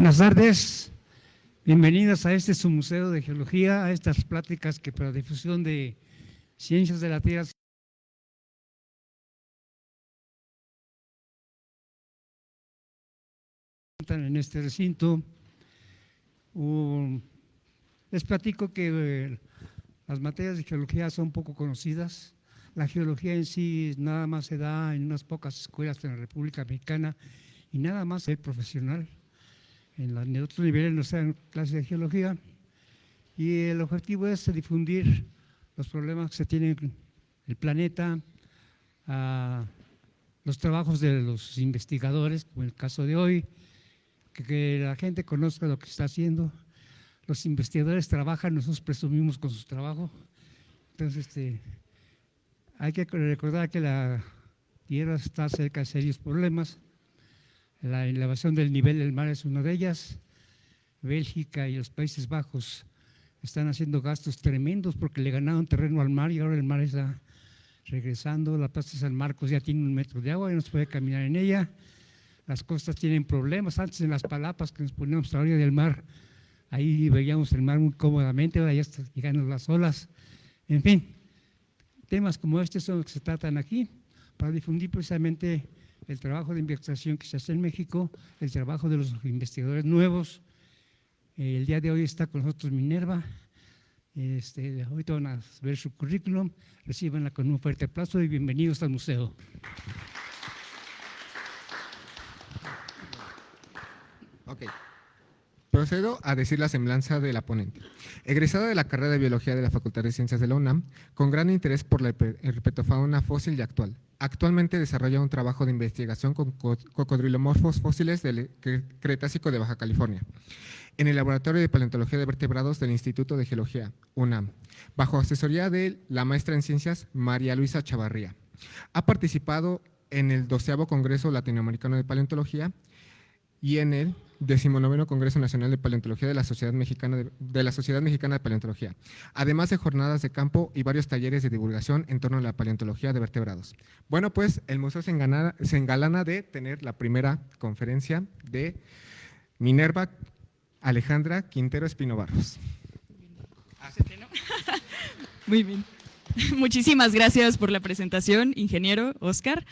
Buenas tardes, bienvenidos a este su Museo de Geología, a estas pláticas que para difusión de ciencias de la Tierra en este recinto. Les platico que las materias de geología son poco conocidas. La geología en sí nada más se da en unas pocas escuelas en la República Mexicana y nada más es profesional. En otros niveles no se dan clases de geología y el objetivo es difundir los problemas que se tienen en el planeta, los trabajos de los investigadores, como el caso de hoy, que la gente conozca lo que está haciendo. Los investigadores trabajan, nosotros presumimos con su trabajo. Entonces, hay que recordar que la Tierra está cerca de serios problemas. La elevación del nivel del mar es una de ellas. Bélgica y los Países Bajos están haciendo gastos tremendos porque le ganaron terreno al mar y ahora el mar está regresando. La plaza de San Marcos ya tiene 1 metro de agua y no se puede caminar en ella. Las costas tienen problemas. Antes en las palapas que nos poníamos a la orilla del mar, ahí veíamos el mar muy cómodamente, ahora ya están llegando las olas. En fin, temas como este son los que se tratan aquí para difundir precisamente el trabajo de investigación que se hace en México, el trabajo de los investigadores nuevos. El día de hoy está con nosotros Minerva. Ahorita van a ver su currículum, recíbanla con un fuerte aplauso y bienvenidos al museo. Ok. Procedo a decir la semblanza de la ponente. Egresada de la carrera de Biología de la Facultad de Ciencias de la UNAM, con gran interés por la herpetofauna fósil y actual. Actualmente desarrolla un trabajo de investigación con cocodrilomorfos fósiles del Cretácico de Baja California, en el Laboratorio de Paleontología de Vertebrados del Instituto de Geología, UNAM, bajo asesoría de la maestra en Ciencias María Luisa Chavarría. Ha participado en el 12º Congreso Latinoamericano de Paleontología y en el 19º Congreso Nacional de Paleontología de la Sociedad Mexicana de Paleontología, además de jornadas de campo y varios talleres de divulgación en torno a la paleontología de vertebrados. Bueno, pues el museo se engalana de tener la primera conferencia de Minerva Alejandra Quintero Espino Barros. Muy bien. Muchísimas gracias por la presentación, ingeniero Oscar.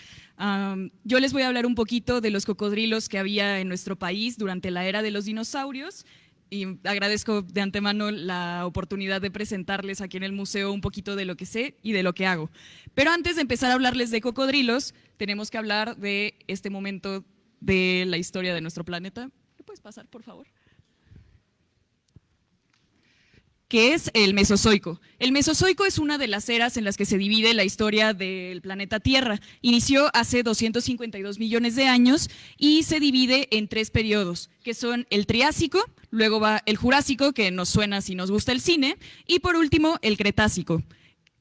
Yo les voy a hablar un poquito de los cocodrilos que había en nuestro país durante la era de los dinosaurios y agradezco de antemano la oportunidad de presentarles aquí en el museo un poquito de lo que sé y de lo que hago. Pero antes de empezar a hablarles de cocodrilos, tenemos que hablar de este momento de la historia de nuestro planeta. ¿Me puedes pasar, por favor? Que es el Mesozoico. El Mesozoico es una de las eras en las que se divide la historia del planeta Tierra. Inició hace 252 millones de años y se divide en 3 periodos, que son el Triásico, luego va el Jurásico, que nos suena si nos gusta el cine, y por último el Cretácico.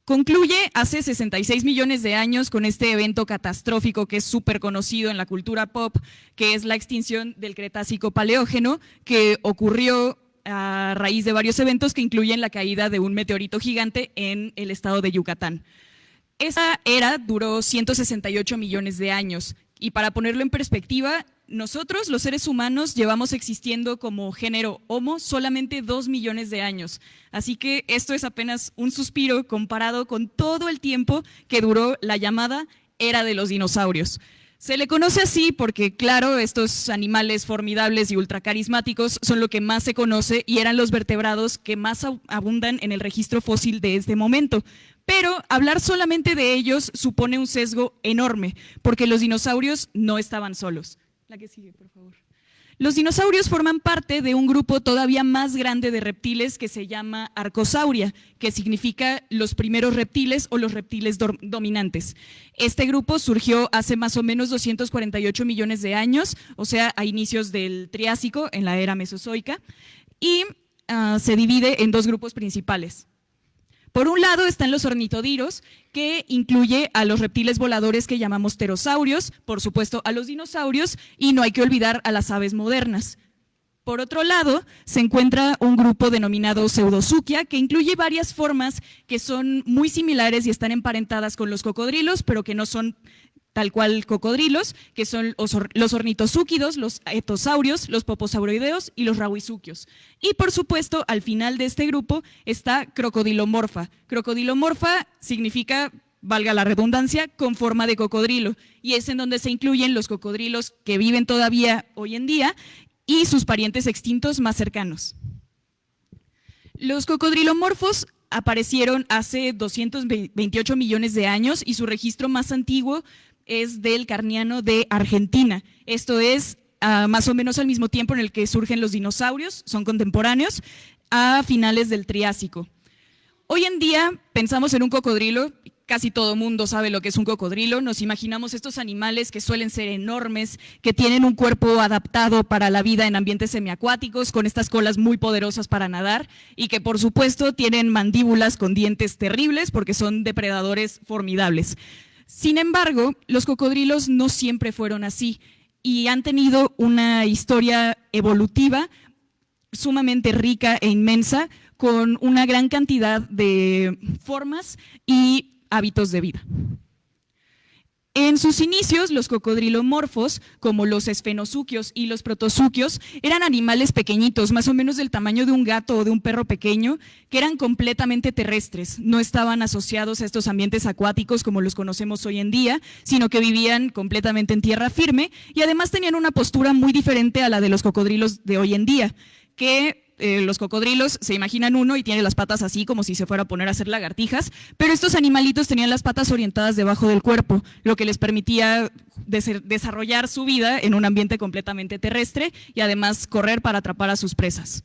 Concluye hace 66 millones de años con este evento catastrófico que es súper conocido en la cultura pop, que es la extinción del Cretácico Paleógeno, que ocurrió a raíz de varios eventos que incluyen la caída de un meteorito gigante en el estado de Yucatán. Esa era duró 168 millones de años y para ponerlo en perspectiva, nosotros los seres humanos llevamos existiendo como género Homo solamente 2 millones de años, así que esto es apenas un suspiro comparado con todo el tiempo que duró la llamada era de los dinosaurios. Se le conoce así porque, claro, estos animales formidables y ultracarismáticos son lo que más se conoce y eran los vertebrados que más abundan en el registro fósil de este momento. Pero hablar solamente de ellos supone un sesgo enorme, porque los dinosaurios no estaban solos. La que sigue, por favor. Los dinosaurios forman parte de un grupo todavía más grande de reptiles que se llama Arcosauria, que significa los primeros reptiles o los reptiles dominantes. Este grupo surgió hace más o menos 248 millones de años, o sea, a inicios del Triásico, en la era Mesozoica, y se divide en 2 grupos principales. Por un lado están los ornitodiros, que incluye a los reptiles voladores que llamamos pterosaurios, por supuesto a los dinosaurios, y no hay que olvidar a las aves modernas. Por otro lado, se encuentra un grupo denominado Pseudosuchia, que incluye varias formas que son muy similares y están emparentadas con los cocodrilos, pero que no son tal cual cocodrilos, que son los ornitosúquidos, los etosaurios, los poposauroideos y los rauisuquios. Y por supuesto, al final de este grupo está Crocodilomorpha. Crocodilomorpha significa, valga la redundancia, con forma de cocodrilo, y es en donde se incluyen los cocodrilos que viven todavía hoy en día y sus parientes extintos más cercanos. Los cocodrilomorfos aparecieron hace 228 millones de años y su registro más antiguo es del Carniano de Argentina. Esto es más o menos al mismo tiempo en el que surgen los dinosaurios, son contemporáneos, a finales del Triásico. Hoy en día pensamos en un cocodrilo, casi todo mundo sabe lo que es un cocodrilo, nos imaginamos estos animales que suelen ser enormes, que tienen un cuerpo adaptado para la vida en ambientes semiacuáticos, con estas colas muy poderosas para nadar y que por supuesto tienen mandíbulas con dientes terribles porque son depredadores formidables. Sin embargo, los cocodrilos no siempre fueron así y han tenido una historia evolutiva sumamente rica e inmensa, con una gran cantidad de formas y hábitos de vida. En sus inicios, los cocodrilomorfos, como los esfenosuquios y los protosuquios, eran animales pequeñitos, más o menos del tamaño de un gato o de un perro pequeño, que eran completamente terrestres, no estaban asociados a estos ambientes acuáticos como los conocemos hoy en día, sino que vivían completamente en tierra firme y además tenían una postura muy diferente a la de los cocodrilos de hoy en día, que los cocodrilos se imaginan uno y tiene las patas así como si se fuera a poner a hacer lagartijas, pero estos animalitos tenían las patas orientadas debajo del cuerpo, lo que les permitía desarrollar su vida en un ambiente completamente terrestre y además correr para atrapar a sus presas.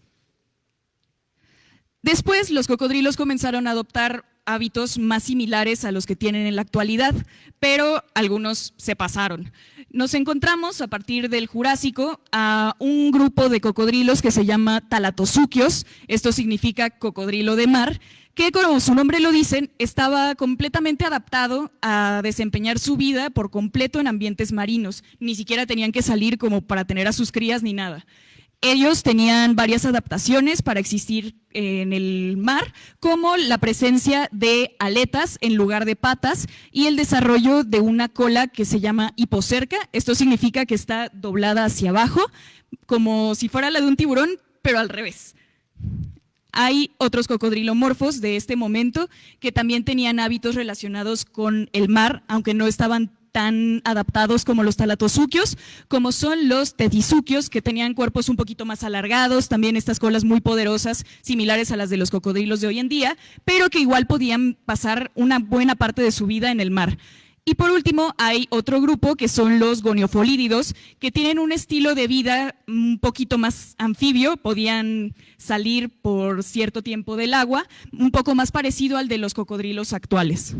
Después, los cocodrilos comenzaron a adoptar hábitos más similares a los que tienen en la actualidad, pero algunos se pasaron. Nos encontramos a partir del Jurásico a un grupo de cocodrilos que se llama talatosuquios, esto significa cocodrilo de mar, que como su nombre lo dicen, estaba completamente adaptado a desempeñar su vida por completo en ambientes marinos, ni siquiera tenían que salir como para tener a sus crías ni nada. Ellos tenían varias adaptaciones para existir en el mar, como la presencia de aletas en lugar de patas y el desarrollo de una cola que se llama hipocerca. Esto significa que está doblada hacia abajo, como si fuera la de un tiburón, pero al revés. Hay otros cocodrilomorfos de este momento que también tenían hábitos relacionados con el mar, aunque no estaban tan adaptados como los talatosuquios, como son los tetisuquios, que tenían cuerpos un poquito más alargados, también estas colas muy poderosas, similares a las de los cocodrilos de hoy en día, pero que igual podían pasar una buena parte de su vida en el mar. Y por último, hay otro grupo que son los goniofolídeos, que tienen un estilo de vida un poquito más anfibio, podían salir por cierto tiempo del agua, un poco más parecido al de los cocodrilos actuales.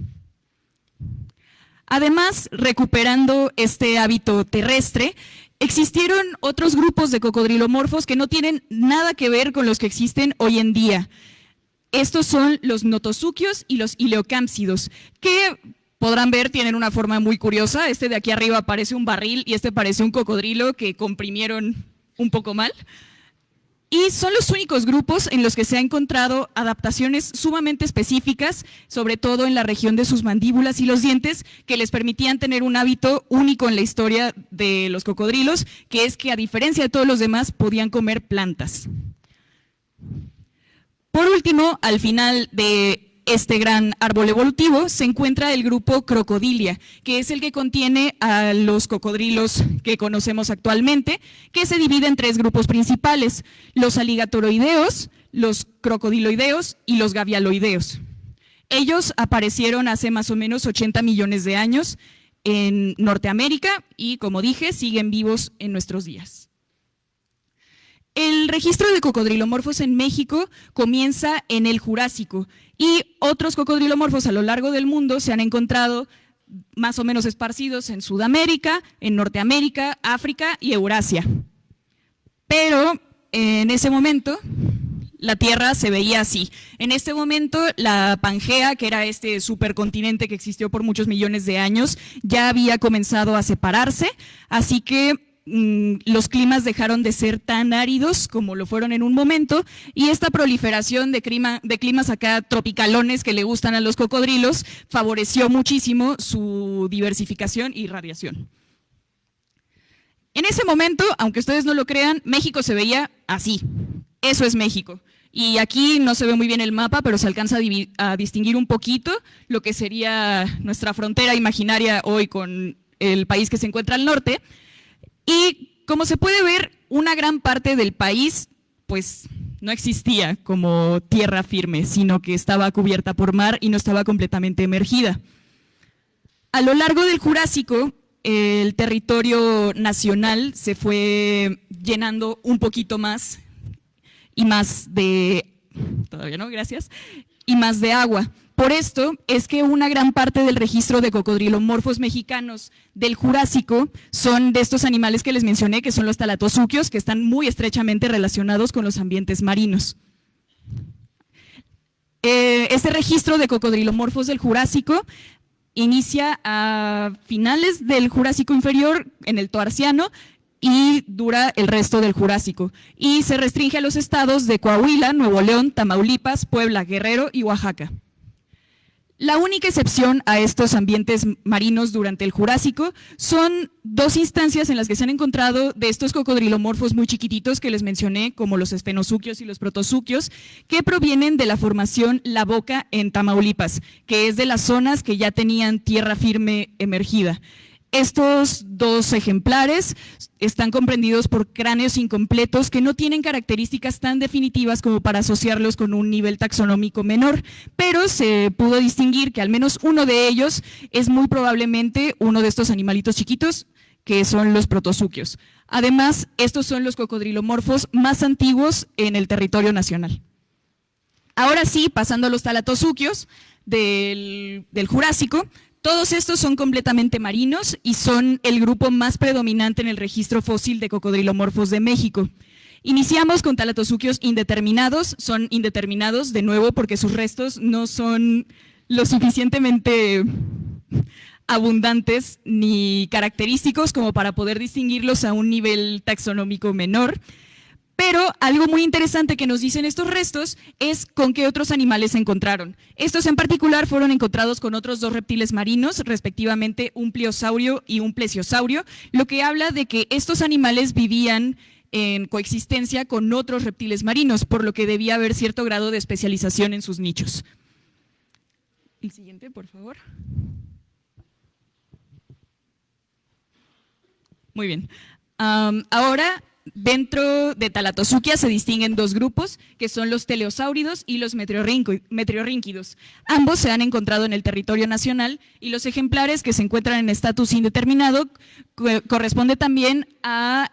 Además, recuperando este hábito terrestre, existieron otros grupos de cocodrilomorfos que no tienen nada que ver con los que existen hoy en día. Estos son los notosuquios y los ileocámpsidos, que podrán ver tienen una forma muy curiosa. Este de aquí arriba parece un barril y este parece un cocodrilo que comprimieron un poco mal. Y son los únicos grupos en los que se han encontrado adaptaciones sumamente específicas, sobre todo en la región de sus mandíbulas y los dientes, que les permitían tener un hábito único en la historia de los cocodrilos, que es que a diferencia de todos los demás podían comer plantas. Por último, al final de este gran árbol evolutivo se encuentra el grupo Crocodilia, que es el que contiene a los cocodrilos que conocemos actualmente, que se divide en tres grupos principales: los aligatoroideos, los crocodiloideos y los gavialoideos. Ellos aparecieron hace más o menos 80 millones de años en Norteamérica y, como dije, siguen vivos en nuestros días. El registro de cocodrilomorfos en México comienza en el Jurásico y otros cocodrilomorfos a lo largo del mundo se han encontrado más o menos esparcidos en Sudamérica, en Norteamérica, África y Eurasia. Pero en ese momento la Tierra se veía así. En este momento la Pangea, que era este supercontinente que existió por muchos millones de años, ya había comenzado a separarse, así que los climas dejaron de ser tan áridos como lo fueron en un momento, y esta proliferación de climas acá tropicalones que le gustan a los cocodrilos favoreció muchísimo su diversificación y radiación. En ese momento, aunque ustedes no lo crean, México se veía así. Eso es México. Y aquí no se ve muy bien el mapa, pero se alcanza a distinguir un poquito lo que sería nuestra frontera imaginaria hoy con el país que se encuentra al norte. Y como se puede ver, una gran parte del país pues no existía como tierra firme, sino que estaba cubierta por mar y no estaba completamente emergida. A lo largo del Jurásico, el territorio nacional se fue llenando un poquito más y más de, todavía no, gracias, y más de agua. Por esto es que una gran parte del registro de cocodrilomorfos mexicanos del Jurásico son de estos animales que les mencioné, que son los talatozúquios, que están muy estrechamente relacionados con los ambientes marinos. Este registro de cocodrilomorfos del Jurásico inicia a finales del Jurásico inferior, en el Toarciano, y dura el resto del Jurásico. Y se restringe a los estados de Coahuila, Nuevo León, Tamaulipas, Puebla, Guerrero y Oaxaca. La única excepción a estos ambientes marinos durante el Jurásico son dos instancias en las que se han encontrado de estos cocodrilomorfos muy chiquititos que les mencioné, como los esfenosuquios y los protosuquios, que provienen de la formación La Boca en Tamaulipas, que es de las zonas que ya tenían tierra firme emergida. Estos dos ejemplares están comprendidos por cráneos incompletos que no tienen características tan definitivas como para asociarlos con un nivel taxonómico menor, pero se pudo distinguir que al menos uno de ellos es muy probablemente uno de estos animalitos chiquitos, que son los protosuquios. Además, estos son los cocodrilomorfos más antiguos en el territorio nacional. Ahora sí, pasando a los talatozúquios del Jurásico, todos estos son completamente marinos y son el grupo más predominante en el registro fósil de cocodrilomorfos de México. Iniciamos con talatozúquios indeterminados, son indeterminados de nuevo porque sus restos no son lo suficientemente abundantes ni característicos como para poder distinguirlos a un nivel taxonómico menor. Pero algo muy interesante que nos dicen estos restos es con qué otros animales se encontraron. Estos en particular fueron encontrados con otros dos reptiles marinos, respectivamente un pliosaurio y un plesiosaurio, lo que habla de que estos animales vivían en coexistencia con otros reptiles marinos, por lo que debía haber cierto grado de especialización en sus nichos. El siguiente, por favor. Muy bien. Ahora, dentro de Talatozúquia se distinguen dos grupos, que son los teleosáuridos y los metriorrínquidos. Ambos se han encontrado en el territorio nacional y los ejemplares que se encuentran en estatus indeterminado corresponde también a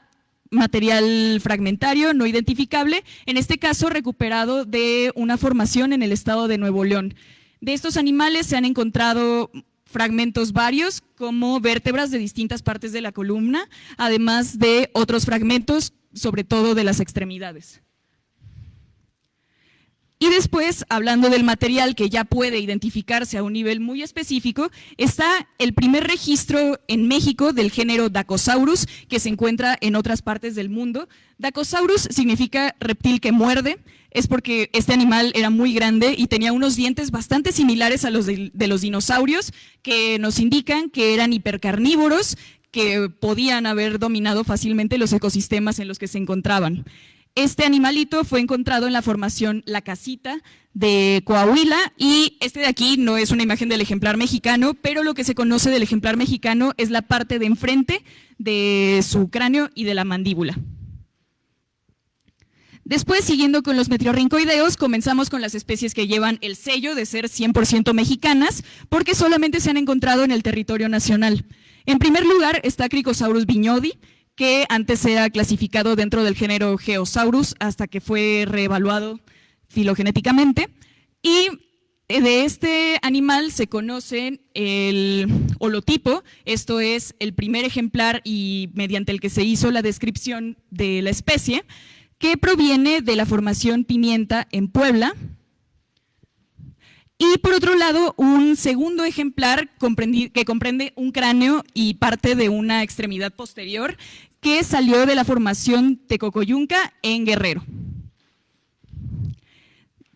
material fragmentario no identificable, en este caso recuperado de una formación en el estado de Nuevo León. De estos animales se han encontrado fragmentos varios, como vértebras de distintas partes de la columna, además de otros fragmentos, sobre todo de las extremidades. Y después, hablando del material que ya puede identificarse a un nivel muy específico, está el primer registro en México del género Dacosaurus, que se encuentra en otras partes del mundo. Dacosaurus significa reptil que muerde, es porque este animal era muy grande y tenía unos dientes bastante similares a los de los dinosaurios, que nos indican que eran hipercarnívoros, que podían haber dominado fácilmente los ecosistemas en los que se encontraban. Este animalito fue encontrado en la formación La Casita de Coahuila y este de aquí no es una imagen del ejemplar mexicano, pero lo que se conoce del ejemplar mexicano es la parte de enfrente de su cráneo y de la mandíbula. Después, siguiendo con los metriorrincoideos, comenzamos con las especies que llevan el sello de ser 100% mexicanas, porque solamente se han encontrado en el territorio nacional. En primer lugar está Cricosaurus viñodi, que antes era clasificado dentro del género Geosaurus hasta que fue reevaluado filogenéticamente. Y de este animal se conoce el holotipo, esto es el primer ejemplar y mediante el que se hizo la descripción de la especie, que proviene de la formación Pimienta en Puebla. Y por otro lado, un segundo ejemplar que comprende un cráneo y parte de una extremidad posterior que salió de la formación Tecocoyunca en Guerrero.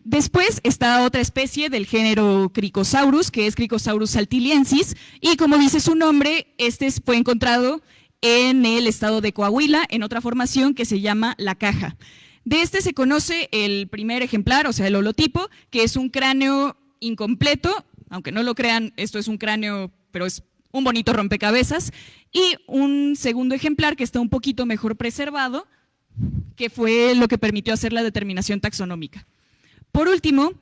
Después está otra especie del género Cricosaurus, que es Cricosaurus saltiliensis, y como dice su nombre, este fue encontrado en el estado de Coahuila, en otra formación que se llama La Caja. De este se conoce el primer ejemplar, o sea, el holotipo, que es un cráneo incompleto, aunque no lo crean, esto es un cráneo, pero es un bonito rompecabezas, y un segundo ejemplar que está un poquito mejor preservado, que fue lo que permitió hacer la determinación taxonómica. Por último,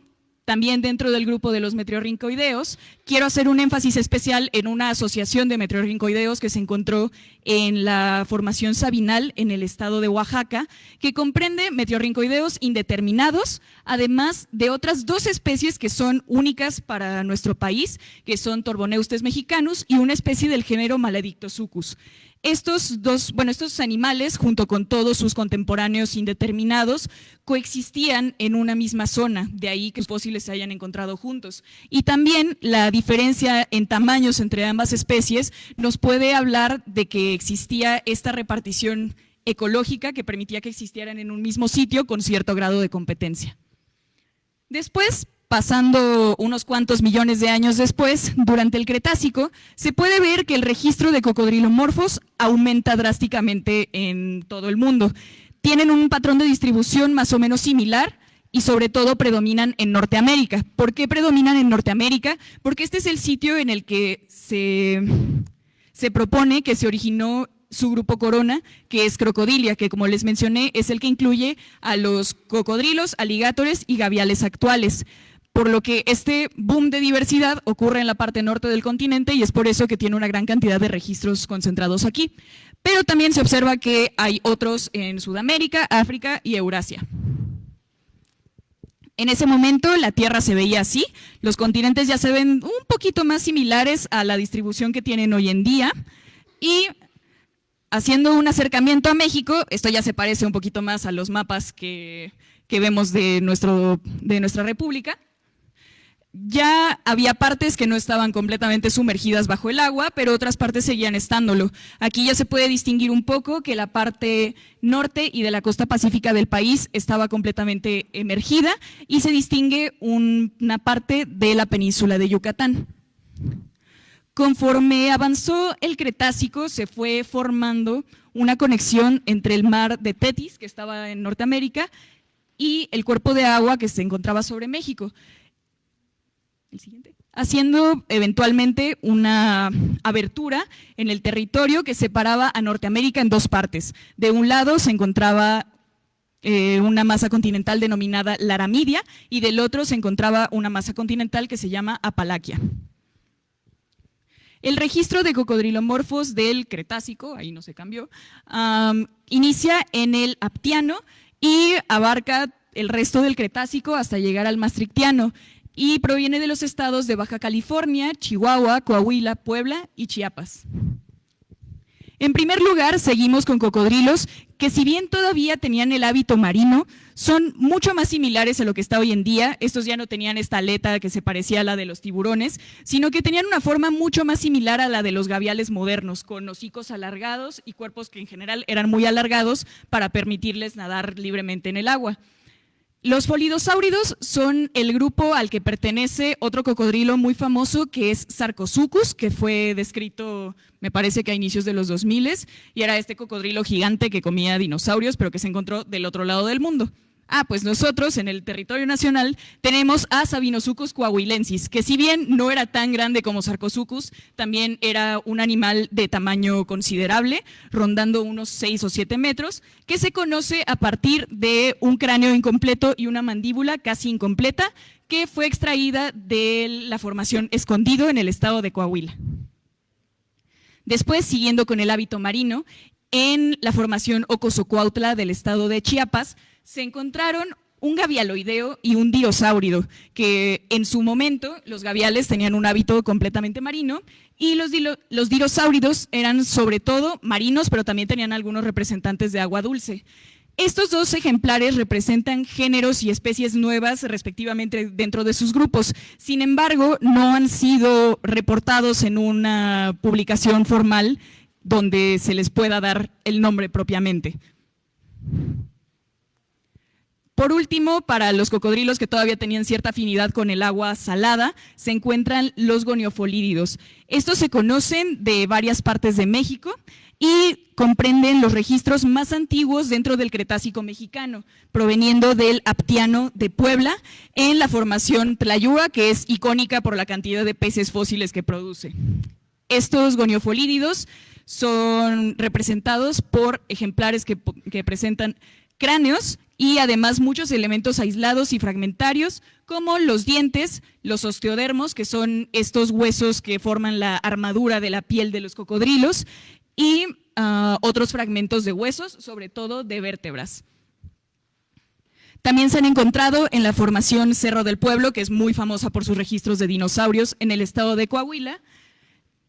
también dentro del grupo de los metriorrincoideos, quiero hacer un énfasis especial en una asociación de metriorrincoideos que se encontró en la formación Sabinal en el estado de Oaxaca, que comprende metriorrincoideos indeterminados, además de otras 2 especies que son únicas para nuestro país, que son Torboneustes mexicanus y una especie del género Maledictosuchus. Estos animales, junto con todos sus contemporáneos indeterminados, coexistían en una misma zona, de ahí que los fósiles se hayan encontrado juntos. Y también la diferencia en tamaños entre ambas especies nos puede hablar de que existía esta repartición ecológica que permitía que existieran en un mismo sitio con cierto grado de competencia. Después, pasando unos cuantos millones de años después, durante el Cretácico, se puede ver que el registro de cocodrilomorfos aumenta drásticamente en todo el mundo. Tienen un patrón de distribución más o menos similar y sobre todo predominan en Norteamérica. ¿Por qué predominan en Norteamérica? Porque este es el sitio en el que se propone que se originó su grupo corona, que es Crocodilia, que como les mencioné es el que incluye a los cocodrilos, aligátores y gaviales actuales. Por lo que este boom de diversidad ocurre en la parte norte del continente y es por eso que tiene una gran cantidad de registros concentrados aquí. Pero también se observa que hay otros en Sudamérica, África y Eurasia. En ese momento la Tierra se veía así, los continentes ya se ven un poquito más similares a la distribución que tienen hoy en día y haciendo un acercamiento a México, esto ya se parece un poquito más a los mapas que vemos de nuestra república. Ya había partes que no estaban completamente sumergidas bajo el agua, pero otras partes seguían estándolo. Aquí ya se puede distinguir un poco que la parte norte y de la costa pacífica del país estaba completamente emergida y se distingue una parte de la península de Yucatán. Conforme avanzó el Cretácico, se fue formando una conexión entre el mar de Tetis, que estaba en Norteamérica, y el cuerpo de agua que se encontraba sobre México. El siguiente. Haciendo eventualmente una abertura en el territorio que separaba a Norteamérica en 2 partes. De un lado se encontraba una masa continental denominada Laramidia y del otro se encontraba una masa continental que se llama Apalaquia. El registro de cocodrilomorfos del Cretácico, ahí no se cambió, inicia en el Aptiano y abarca el resto del Cretácico hasta llegar al Maastrichtiano y proviene de los estados de Baja California, Chihuahua, Coahuila, Puebla y Chiapas. En primer lugar, seguimos con cocodrilos que si bien todavía tenían el hábito marino, son mucho más similares a lo que está hoy en día. Estos ya no tenían esta aleta que se parecía a la de los tiburones, sino que tenían una forma mucho más similar a la de los gaviales modernos, con hocicos alargados y cuerpos que en general eran muy alargados para permitirles nadar libremente en el agua. Los folidosáuridos son el grupo al que pertenece otro cocodrilo muy famoso que es Sarcosuchus, que fue descrito, me parece que a inicios de los 2000 y era este cocodrilo gigante que comía dinosaurios, pero que se encontró del otro lado del mundo. Pues nosotros en el territorio nacional tenemos a Sabinosuchus coahuilensis, que si bien no era tan grande como Sarcosuchus, también era un animal de tamaño considerable, rondando unos 6 o 7 metros, que se conoce a partir de un cráneo incompleto y una mandíbula casi incompleta, que fue extraída de la formación Escondido en el estado de Coahuila. Después, siguiendo con el hábito marino, en la formación Ocosocuautla del estado de Chiapas, se encontraron un gavialoideo y un dirosáurido, que en su momento los gaviales tenían un hábito completamente marino y los dirosáuridos eran sobre todo marinos, pero también tenían algunos representantes de agua dulce. Estos dos ejemplares representan géneros y especies nuevas respectivamente dentro de sus grupos. Sin embargo, no han sido reportados en una publicación formal donde se les pueda dar el nombre propiamente. Por último, para los cocodrilos que todavía tenían cierta afinidad con el agua salada, se encuentran los goniofolídeos. Estos se conocen de varias partes de México y comprenden los registros más antiguos dentro del Cretácico mexicano, proveniendo del Aptiano de Puebla, en la formación Tlayúa, que es icónica por la cantidad de peces fósiles que produce. Estos goniofolídeos son representados por ejemplares que presentan cráneos y además muchos elementos aislados y fragmentarios, como los dientes, los osteodermos, que son estos huesos que forman la armadura de la piel de los cocodrilos, y otros fragmentos de huesos, sobre todo de vértebras. También se han encontrado en la formación Cerro del Pueblo, que es muy famosa por sus registros de dinosaurios en el estado de Coahuila,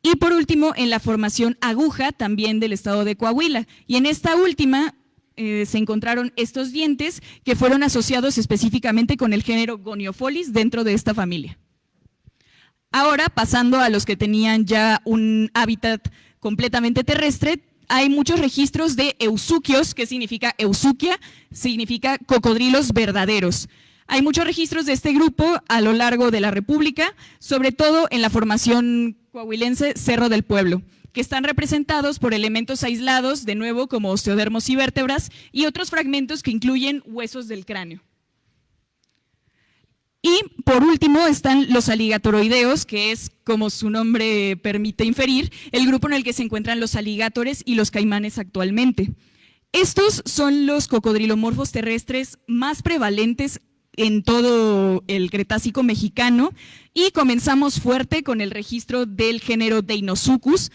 y por último en la formación Aguja, también del estado de Coahuila. Y en esta última se encontraron estos dientes que fueron asociados específicamente con el género Goniofolis dentro de esta familia. Ahora, pasando a los que tenían ya un hábitat completamente terrestre, hay muchos registros de eusuquios. ¿Qué significa eusuquia? Significa cocodrilos verdaderos. Hay muchos registros de este grupo a lo largo de la República, sobre todo en la formación coahuilense Cerro del Pueblo, que están representados por elementos aislados, de nuevo como osteodermos y vértebras, y otros fragmentos que incluyen huesos del cráneo. Y por último están los aligatoroideos, que es, como su nombre permite inferir, el grupo en el que se encuentran los aligatores y los caimanes actualmente. Estos son los cocodrilomorfos terrestres más prevalentes en todo el Cretácico mexicano, y comenzamos fuerte con el registro del género Deinosuchus,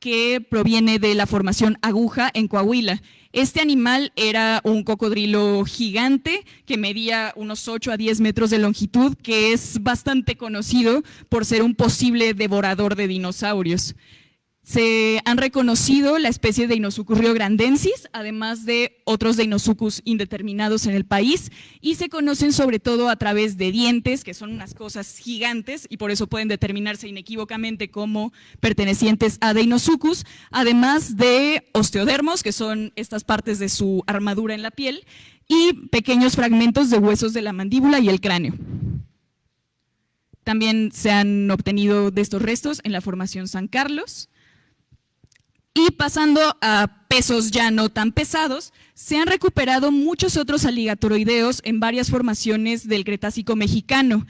que proviene de la formación Aguja en Coahuila. Este animal era un cocodrilo gigante que medía unos 8 a 10 metros de longitud, que es bastante conocido por ser un posible devorador de dinosaurios. Se han reconocido la especie Deinosuchus riograndensis, además de otros Deinosuchus indeterminados en el país, y se conocen sobre todo a través de dientes, que son unas cosas gigantes y por eso pueden determinarse inequívocamente como pertenecientes a Deinosuchus, además de osteodermos, que son estas partes de su armadura en la piel, y pequeños fragmentos de huesos de la mandíbula y el cráneo. También se han obtenido de estos restos en la formación San Carlos. Y pasando a pesos ya no tan pesados, se han recuperado muchos otros aligatoroideos en varias formaciones del Cretácico mexicano.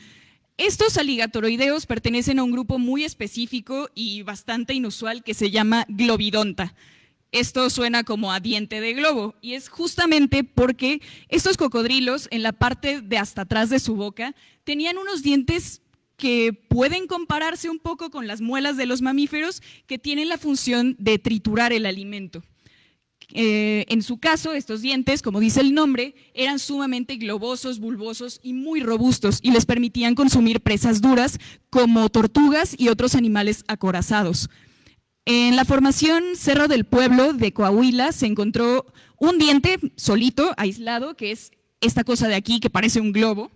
Estos aligatoroideos pertenecen a un grupo muy específico y bastante inusual que se llama Globidonta. Esto suena como a diente de globo, y es justamente porque estos cocodrilos, en la parte de hasta atrás de su boca, tenían unos dientes que pueden compararse un poco con las muelas de los mamíferos, que tienen la función de triturar el alimento. En su caso, estos dientes, como dice el nombre, eran sumamente globosos, bulbosos y muy robustos, y les permitían consumir presas duras como tortugas y otros animales acorazados. En la formación Cerro del Pueblo de Coahuila se encontró un diente solito, aislado, que es esta cosa de aquí que parece un globo,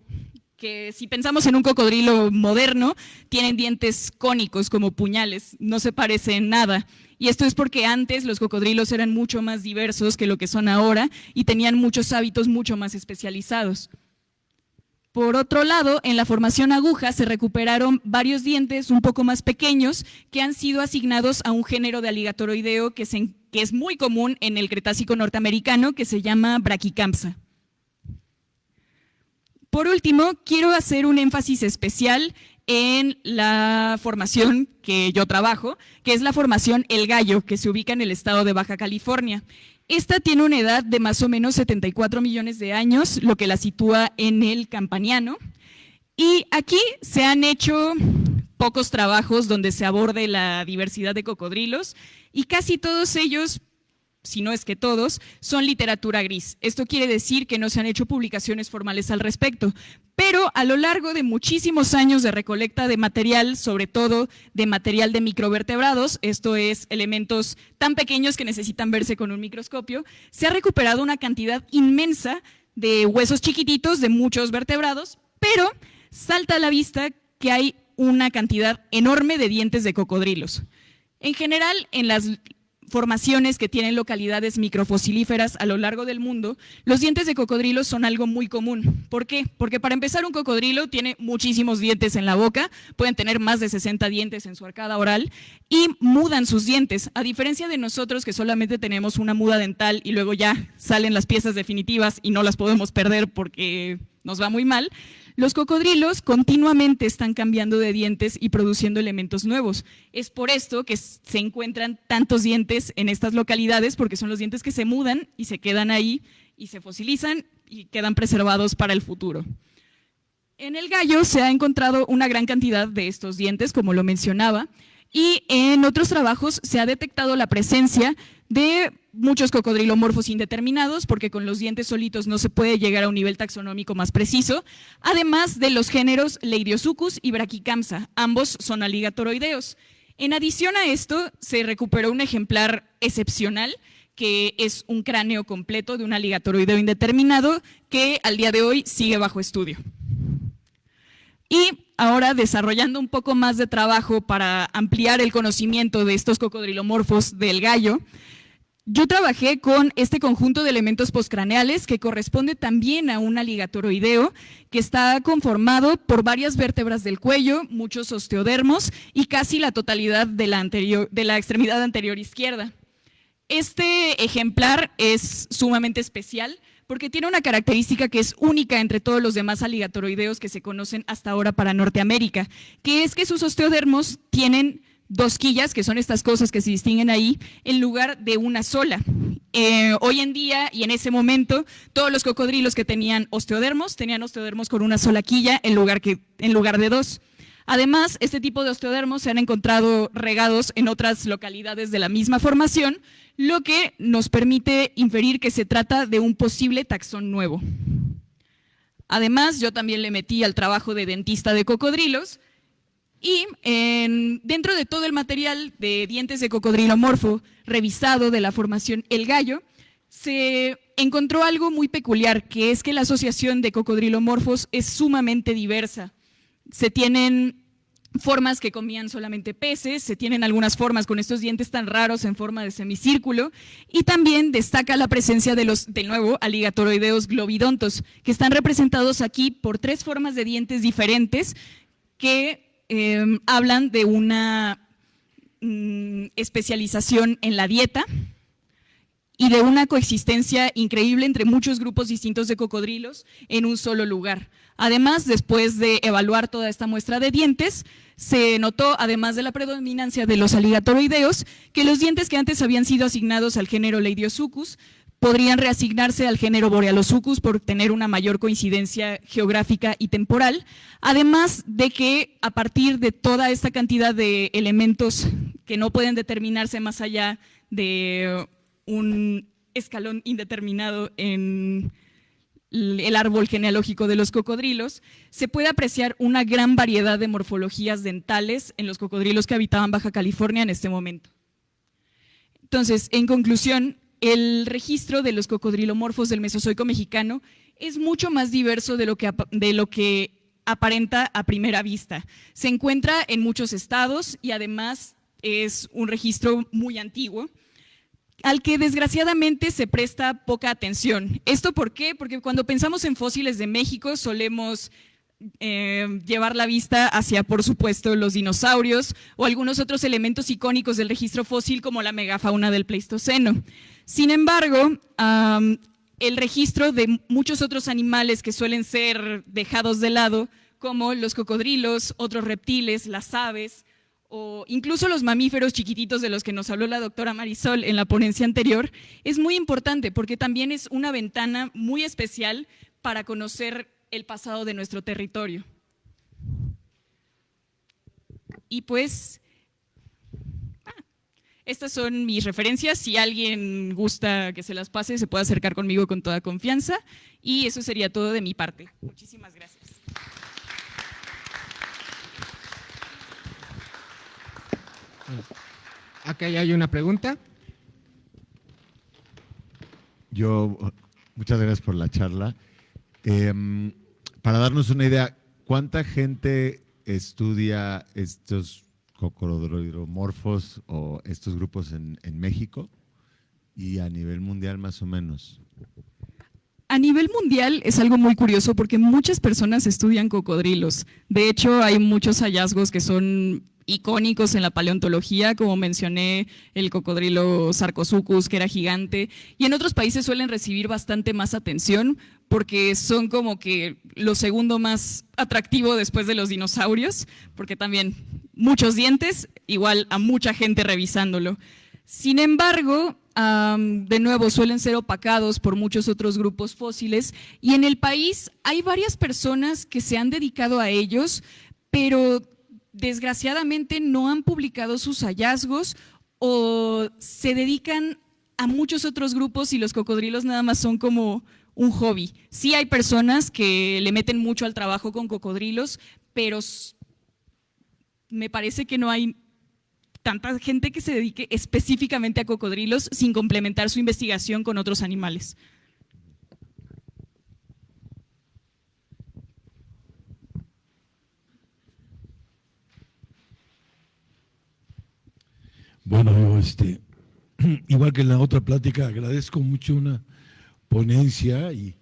que si pensamos en un cocodrilo moderno, tienen dientes cónicos como puñales, no se parece en nada. Y esto es porque antes los cocodrilos eran mucho más diversos que lo que son ahora y tenían muchos hábitos mucho más especializados. Por otro lado, en la formación Aguja se recuperaron varios dientes un poco más pequeños que han sido asignados a un género de aligatoroideo que es muy común en el Cretácico norteamericano, que se llama Brachycampsa. Por último, quiero hacer un énfasis especial en la formación que yo trabajo, que es la formación El Gallo, que se ubica en el estado de Baja California. Esta tiene una edad de más o menos 74 millones de años, lo que la sitúa en el Campaniano. Y aquí se han hecho pocos trabajos donde se aborde la diversidad de cocodrilos, y casi todos ellos si no es que todos, son literatura gris. Esto quiere decir que no se han hecho publicaciones formales al respecto, pero a lo largo de muchísimos años de recolecta de material, sobre todo de material de microvertebrados, esto es, elementos tan pequeños que necesitan verse con un microscopio, se ha recuperado una cantidad inmensa de huesos chiquititos de muchos vertebrados, pero salta a la vista que hay una cantidad enorme de dientes de cocodrilos. En general, en las formaciones que tienen localidades microfosilíferas a lo largo del mundo, los dientes de cocodrilo son algo muy común. ¿Por qué? Porque para empezar, un cocodrilo tiene muchísimos dientes en la boca, pueden tener más de 60 dientes en su arcada oral y mudan sus dientes. A diferencia de nosotros, que solamente tenemos una muda dental y luego ya salen las piezas definitivas y no las podemos perder porque nos va muy mal, los cocodrilos continuamente están cambiando de dientes y produciendo elementos nuevos. Es por esto que se encuentran tantos dientes en estas localidades, porque son los dientes que se mudan y se quedan ahí y se fosilizan y quedan preservados para el futuro. En el gallo se ha encontrado una gran cantidad de estos dientes, como lo mencionaba, y en otros trabajos se ha detectado la presencia de muchos cocodrilomorfos indeterminados, porque con los dientes solitos no se puede llegar a un nivel taxonómico más preciso, además de los géneros Leidiosuchus y Brachycampsa, ambos son aligatoroideos. En adición a esto, se recuperó un ejemplar excepcional, que es un cráneo completo de un aligatoroideo indeterminado, que al día de hoy sigue bajo estudio. Y ahora, desarrollando un poco más de trabajo para ampliar el conocimiento de estos cocodrilomorfos del gallo, yo trabajé con este conjunto de elementos postcraneales que corresponde también a un aligatoroideo que está conformado por varias vértebras del cuello, muchos osteodermos y casi la totalidad de la extremidad anterior izquierda. Este ejemplar es sumamente especial porque tiene una característica que es única entre todos los demás aligatoroideos que se conocen hasta ahora para Norteamérica, que es que sus osteodermos tienen dos quillas, que son estas cosas que se distinguen ahí, en lugar de una sola. Hoy en día y en ese momento, todos los cocodrilos que tenían osteodermos con una sola quilla en lugar de dos. Además, este tipo de osteodermos se han encontrado regados en otras localidades de la misma formación, lo que nos permite inferir que se trata de un posible taxón nuevo. Además, yo también le metí al trabajo de dentista de cocodrilos, y dentro de todo el material de dientes de cocodrilomorfo revisado de la formación El Gallo, se encontró algo muy peculiar, que es que la asociación de cocodrilomorfos es sumamente diversa. Se tienen formas que comían solamente peces, se tienen algunas formas con estos dientes tan raros en forma de semicírculo, y también destaca la presencia de los, de nuevo, aligatoroideos globidontos, que están representados aquí por 3 formas de dientes diferentes que hablan de una especialización en la dieta y de una coexistencia increíble entre muchos grupos distintos de cocodrilos en un solo lugar. Además, después de evaluar toda esta muestra de dientes, se notó, además de la predominancia de los aligatoroideos, que los dientes que antes habían sido asignados al género Leidiosuchus podrían reasignarse al género Borealosuchus por tener una mayor coincidencia geográfica y temporal, además de que a partir de toda esta cantidad de elementos que no pueden determinarse más allá de un escalón indeterminado en el árbol genealógico de los cocodrilos, se puede apreciar una gran variedad de morfologías dentales en los cocodrilos que habitaban Baja California en este momento. Entonces, en conclusión, el registro de los cocodrilomorfos del Mesozoico mexicano es mucho más diverso de lo que aparenta a primera vista. Se encuentra en muchos estados y además es un registro muy antiguo, al que desgraciadamente se presta poca atención. ¿Esto por qué? Porque cuando pensamos en fósiles de México solemos llevar la vista hacia, por supuesto, los dinosaurios o algunos otros elementos icónicos del registro fósil como la megafauna del Pleistoceno. Sin embargo, el registro de muchos otros animales que suelen ser dejados de lado, como los cocodrilos, otros reptiles, las aves, o incluso los mamíferos chiquititos de los que nos habló la doctora Marisol en la ponencia anterior, es muy importante porque también es una ventana muy especial para conocer el pasado de nuestro territorio. Y pues, Estas son mis referencias. Si alguien gusta que se las pase, se puede acercar conmigo con toda confianza. Y eso sería todo de mi parte. Muchísimas gracias. Acá ya hay una pregunta. Muchas gracias por la charla. Para darnos una idea, ¿cuánta gente estudia estos cocodrilomorfos o estos grupos en México y a nivel mundial más o menos? A nivel mundial es algo muy curioso porque muchas personas estudian cocodrilos. De hecho, hay muchos hallazgos que son icónicos en la paleontología, como mencioné el cocodrilo Sarcosuchus, que era gigante, y en otros países suelen recibir bastante más atención porque son como que lo segundo más atractivo después de los dinosaurios, porque también muchos dientes, igual a mucha gente revisándolo. Sin embargo, de nuevo, suelen ser opacados por muchos otros grupos fósiles y en el país hay varias personas que se han dedicado a ellos, pero desgraciadamente no han publicado sus hallazgos o se dedican a muchos otros grupos y los cocodrilos nada más son como un hobby. Sí hay personas que le meten mucho al trabajo con cocodrilos, pero me parece que no hay tanta gente que se dedique específicamente a cocodrilos sin complementar su investigación con otros animales. Bueno, igual que en la otra plática, agradezco mucho una ponencia y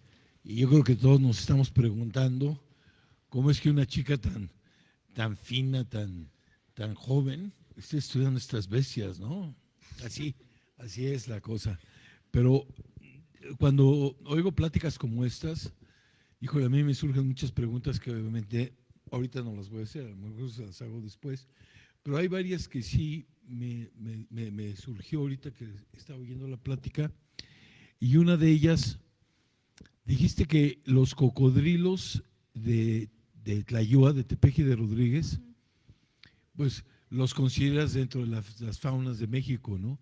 yo creo que todos nos estamos preguntando cómo es que una chica tan fina, tan joven, esté estudiando estas bestias, ¿no? Así es la cosa. Pero cuando oigo pláticas como estas, híjole, a mí me surgen muchas preguntas que obviamente ahorita no las voy a hacer, a lo mejor se las hago después, pero hay varias que sí me surgió ahorita que estaba oyendo la plática, y una de ellas, dijiste que los cocodrilos de Tlayúa, de Tepeji de Rodríguez, pues los consideras dentro de las faunas de México, ¿no?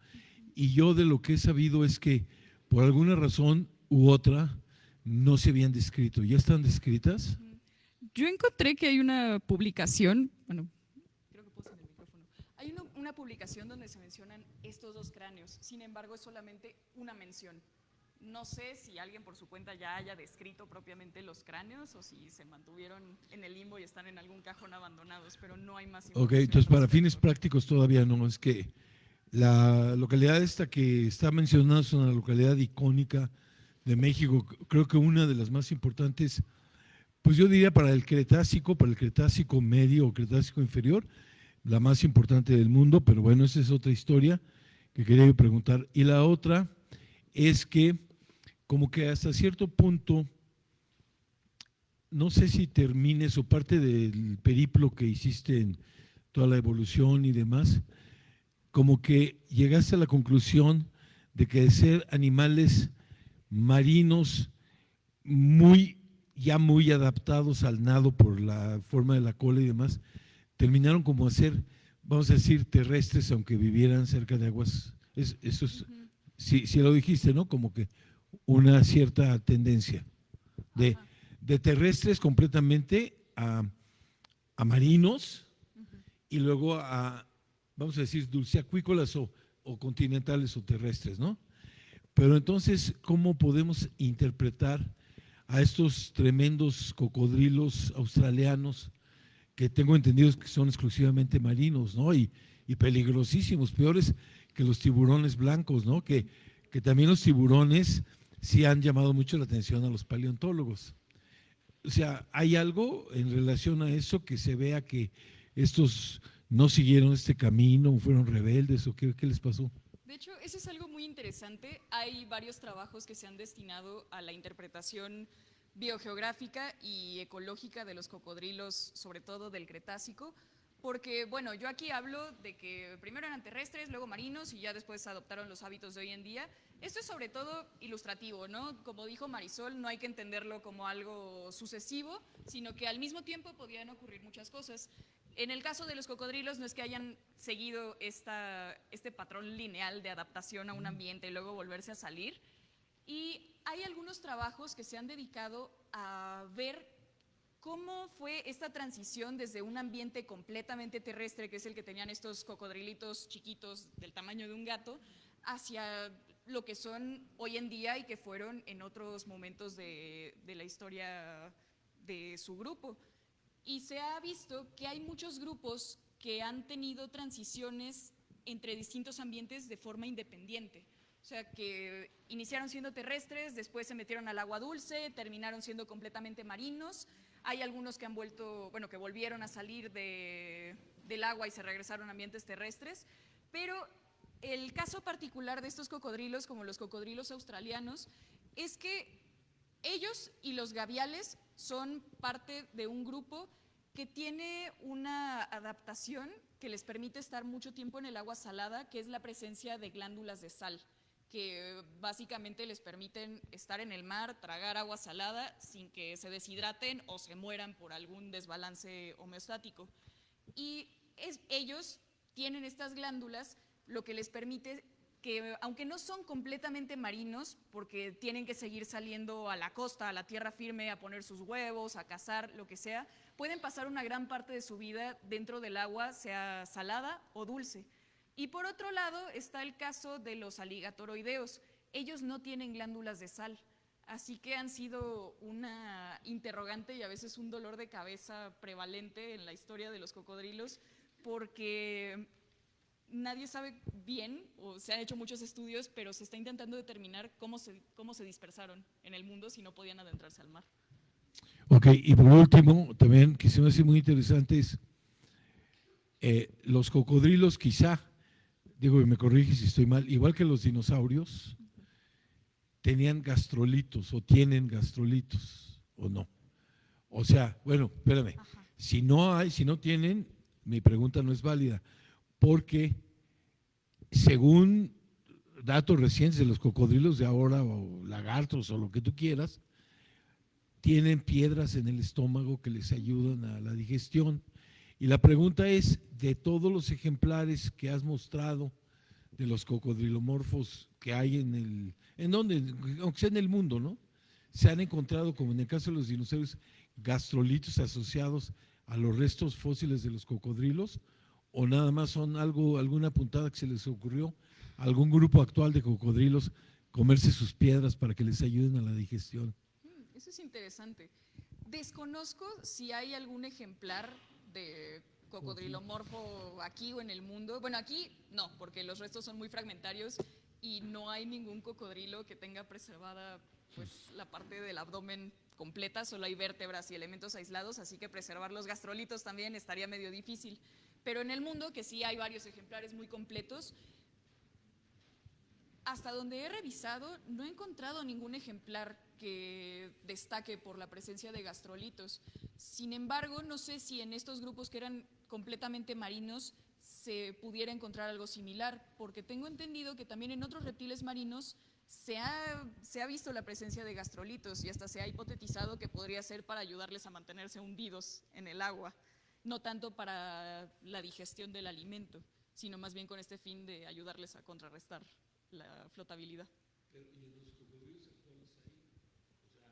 Y yo de lo que he sabido es que por alguna razón u otra no se habían descrito. ¿Ya están descritas? Yo encontré que hay una publicación, bueno, creo que puse en el micrófono, hay una publicación donde se mencionan estos dos cráneos, sin embargo es solamente una mención. No sé si alguien por su cuenta ya haya descrito propiamente los cráneos o si se mantuvieron en el limbo y están en algún cajón abandonados, pero no hay más información. Ok, entonces para fines prácticos todavía no, es que la localidad esta que está mencionada es una localidad icónica de México, creo que una de las más importantes, pues yo diría para el Cretácico medio o Cretácico inferior, la más importante del mundo, pero bueno, esa es otra historia que quería preguntar. Y la otra es que como que hasta cierto punto, no sé si termines o parte del periplo que hiciste en toda la evolución y demás, como que llegaste a la conclusión de que de ser animales marinos ya muy adaptados al nado por la forma de la cola y demás, terminaron como a ser, vamos a decir, terrestres, aunque vivieran cerca de aguas. Eso es, si lo dijiste, ¿no? Como que una cierta tendencia de terrestres completamente a marinos y luego a, vamos a decir, dulceacuícolas o continentales o terrestres, ¿no? Pero entonces, ¿cómo podemos interpretar a estos tremendos cocodrilos australianos que tengo entendido que son exclusivamente marinos, ¿no? Y peligrosísimos, peores que los tiburones blancos, ¿no? Que también los tiburones sí han llamado mucho la atención a los paleontólogos. O sea, ¿hay algo en relación a eso que se vea que estos no siguieron este camino, fueron rebeldes o qué les pasó? De hecho, eso es algo muy interesante. Hay varios trabajos que se han destinado a la interpretación biogeográfica y ecológica de los cocodrilos, sobre todo del Cretácico, porque, bueno, yo aquí hablo de que primero eran terrestres, luego marinos y ya después adoptaron los hábitos de hoy en día. Esto es sobre todo ilustrativo, ¿no? Como dijo Marisol, no hay que entenderlo como algo sucesivo, sino que al mismo tiempo podían ocurrir muchas cosas. En el caso de los cocodrilos no es que hayan seguido este patrón lineal de adaptación a un ambiente y luego volverse a salir. Y hay algunos trabajos que se han dedicado a ver cómo fue esta transición desde un ambiente completamente terrestre, que es el que tenían estos cocodrilitos chiquitos del tamaño de un gato, hacia lo que son hoy en día y que fueron en otros momentos de la historia de su grupo. Y se ha visto que hay muchos grupos que han tenido transiciones entre distintos ambientes de forma independiente. O sea, que iniciaron siendo terrestres, después se metieron al agua dulce, terminaron siendo completamente marinos. Hay algunos que han vuelto, bueno, que volvieron a salir del agua y se regresaron a ambientes terrestres, pero el caso particular de estos cocodrilos, como los cocodrilos australianos, es que ellos y los gaviales son parte de un grupo que tiene una adaptación que les permite estar mucho tiempo en el agua salada, que es la presencia de glándulas de sal, que básicamente les permiten estar en el mar, tragar agua salada sin que se deshidraten o se mueran por algún desbalance homeostático. Y ellos tienen estas glándulas, lo que les permite que, aunque no son completamente marinos, porque tienen que seguir saliendo a la costa, a la tierra firme, a poner sus huevos, a cazar, lo que sea, pueden pasar una gran parte de su vida dentro del agua, sea salada o dulce. Y por otro lado está el caso de los aligatoroideos. Ellos no tienen glándulas de sal, así que han sido una interrogante y a veces un dolor de cabeza prevalente en la historia de los cocodrilos, porque nadie sabe bien, o se han hecho muchos estudios, pero se está intentando determinar cómo se dispersaron en el mundo si no podían adentrarse al mar. Ok, y por último, también que se me hace muy interesante es los cocodrilos quizá, digo, y me corrige si estoy mal, igual que los dinosaurios, tenían gastrolitos o tienen gastrolitos o no. O sea, bueno, espérame, si no tienen, mi pregunta no es válida, porque según datos recientes de los cocodrilos de ahora o lagartos o lo que tú quieras, tienen piedras en el estómago que les ayudan a la digestión. Y la pregunta es, de todos los ejemplares que has mostrado de los cocodrilomorfos que hay en donde, aunque sea en el mundo, ¿no? ¿Se han encontrado, como en el caso de los dinosaurios, gastrolitos asociados a los restos fósiles de los cocodrilos? ¿O nada más son alguna puntada que se les ocurrió a algún grupo actual de cocodrilos comerse sus piedras para que les ayuden a la digestión? Eso es interesante. Desconozco si hay algún ejemplar de cocodrilomorfo aquí o en el mundo. Bueno, aquí no, porque los restos son muy fragmentarios y no hay ningún cocodrilo que tenga preservada pues, la parte del abdomen completa, solo hay vértebras y elementos aislados, así que preservar los gastrolitos también estaría medio difícil. Pero en el mundo, que sí hay varios ejemplares muy completos, hasta donde he revisado, no he encontrado ningún ejemplar que destaque por la presencia de gastrolitos. Sin embargo, no sé si en estos grupos que eran completamente marinos se pudiera encontrar algo similar, porque tengo entendido que también en otros reptiles marinos se ha visto la presencia de gastrolitos y hasta se ha hipotetizado que podría ser para ayudarles a mantenerse hundidos en el agua, no tanto para la digestión del alimento, sino más bien con este fin de ayudarles a contrarrestar la flotabilidad. Pero, ¿y en los cocodrilos actuales hay? O sea,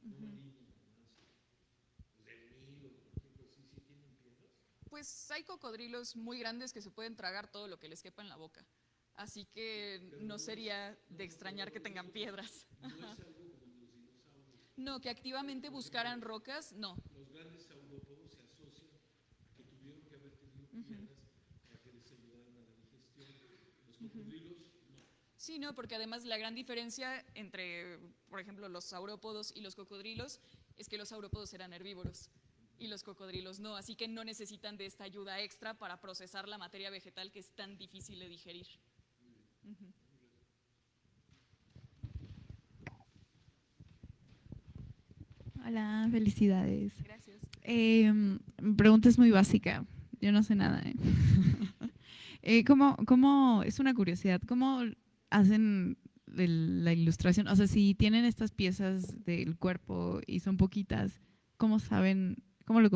no marinos, del Nilo, por ejemplo, ¿sí tienen piedras? Pues hay cocodrilos muy grandes que se pueden tragar todo lo que les quepa en la boca, así que no sería de extrañar que tengan piedras. ¿No es algo como los dinosaurios? No, que activamente buscaran rocas, no. Los grandes saurópodos se asocian a que tuvieron que haber tenido piedras para que les ayudaran a la digestión. Los cocodrilos Sí, no, porque además la gran diferencia entre, por ejemplo, los saurópodos y los cocodrilos es que los saurópodos eran herbívoros y los cocodrilos no, así que no necesitan de esta ayuda extra para procesar la materia vegetal que es tan difícil de digerir. Hola, felicidades. Gracias. Mi pregunta es muy básica, yo no sé nada. ¿Cómo, es una curiosidad, cómo hacen la ilustración? O sea, si tienen estas piezas del cuerpo y son poquitas, ¿cómo saben, cómo lo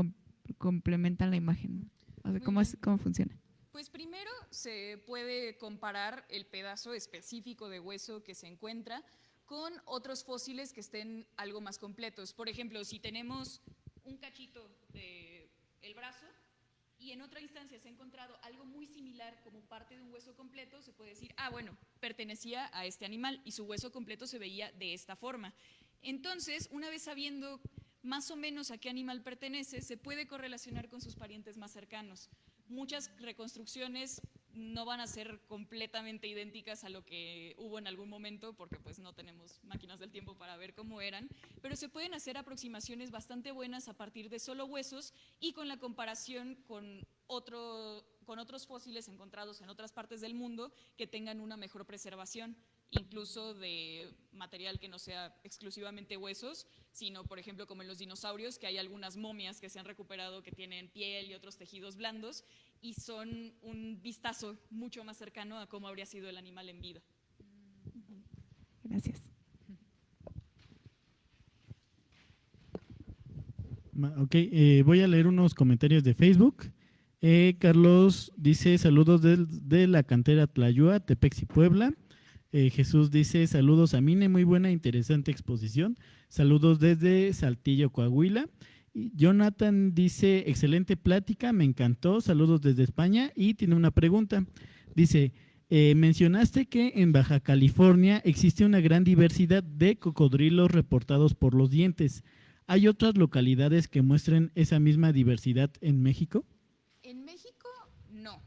complementan la imagen? O sea, Muy ¿cómo, bien. cómo funciona? Pues primero se puede comparar el pedazo específico de hueso que se encuentra con otros fósiles que estén algo más completos. Por ejemplo, si tenemos un cachito del brazo y en otra instancia se ha encontrado algo muy similar como parte de un hueso completo, se puede decir, ah, bueno, pertenecía a este animal y su hueso completo se veía de esta forma. Entonces, una vez sabiendo más o menos a qué animal pertenece, se puede correlacionar con sus parientes más cercanos. Muchas reconstrucciones no van a ser completamente idénticas a lo que hubo en algún momento, porque pues no tenemos máquinas del tiempo para ver cómo eran, pero se pueden hacer aproximaciones bastante buenas a partir de solo huesos y con la comparación con otros fósiles encontrados en otras partes del mundo que tengan una mejor preservación, incluso de material que no sea exclusivamente huesos, sino, por ejemplo, como en los dinosaurios, que hay algunas momias que se han recuperado que tienen piel y otros tejidos blandos y son un vistazo mucho más cercano a cómo habría sido el animal en vida. Gracias. Ok, voy a leer unos comentarios de Facebook. Carlos dice saludos de la cantera Tlayúa, Tepex y Puebla. Jesús dice saludos a Mine, muy buena, interesante exposición. Saludos desde Saltillo, Coahuila. Y Jonathan dice excelente plática, me encantó. Saludos desde España y tiene una pregunta. Dice, mencionaste que en Baja California existe una gran diversidad de cocodrilos reportados por los dientes. ¿Hay otras localidades que muestren esa misma diversidad en México? En México, no.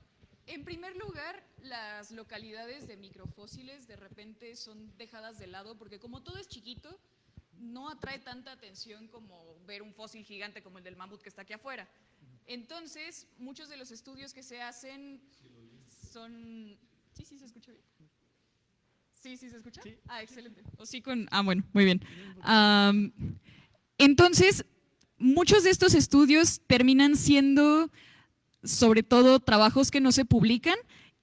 En primer lugar, las localidades de microfósiles de repente son dejadas de lado porque como todo es chiquito, no atrae tanta atención como ver un fósil gigante como el del mamut que está aquí afuera. Entonces, muchos de los estudios que se hacen son… ¿Sí, sí se escucha bien? ¿Sí, sí se escucha? Sí. Ah, excelente. O sí con… Ah, bueno, muy bien. Entonces, muchos de estos estudios terminan siendo sobre todo trabajos que no se publican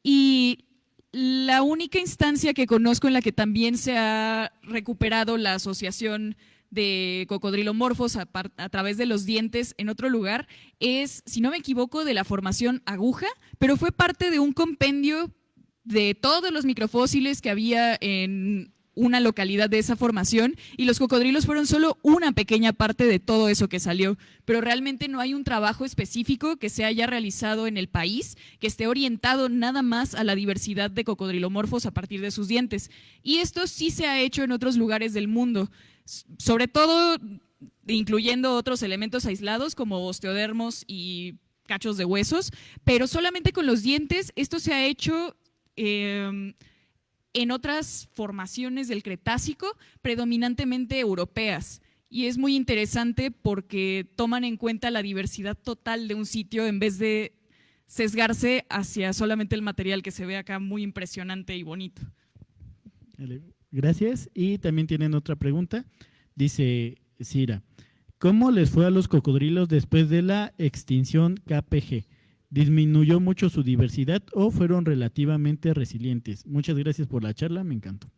y la única instancia que conozco en la que también se ha recuperado la asociación de cocodrilomorfos a través de los dientes en otro lugar es, si no me equivoco, de la formación Aguja, pero fue parte de un compendio de todos los microfósiles que había en una localidad de esa formación y los cocodrilos fueron solo una pequeña parte de todo eso que salió, pero realmente no hay un trabajo específico que se haya realizado en el país que esté orientado nada más a la diversidad de cocodrilomorfos a partir de sus dientes. Y esto sí se ha hecho en otros lugares del mundo, sobre todo incluyendo otros elementos aislados como osteodermos y cachos de huesos, pero solamente con los dientes esto se ha hecho en otras formaciones del Cretácico, predominantemente europeas. Y es muy interesante porque toman en cuenta la diversidad total de un sitio en vez de sesgarse hacia solamente el material que se ve acá muy impresionante y bonito. Gracias. Y también tienen otra pregunta. Dice Cira, ¿cómo les fue a los cocodrilos después de la extinción KPG? ¿Disminuyó mucho su diversidad o fueron relativamente resilientes? Muchas gracias por la charla, me encantó.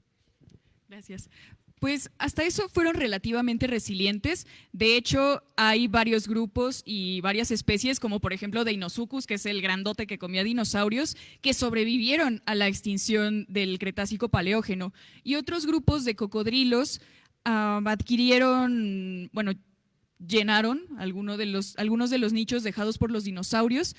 Gracias. Pues hasta eso fueron relativamente resilientes. De hecho, hay varios grupos y varias especies, como por ejemplo Deinosuchus, que es el grandote que comía dinosaurios, que sobrevivieron a la extinción del Cretácico Paleógeno. Y otros grupos de cocodrilos adquirieron, bueno, llenaron algunos de los nichos dejados por los dinosaurios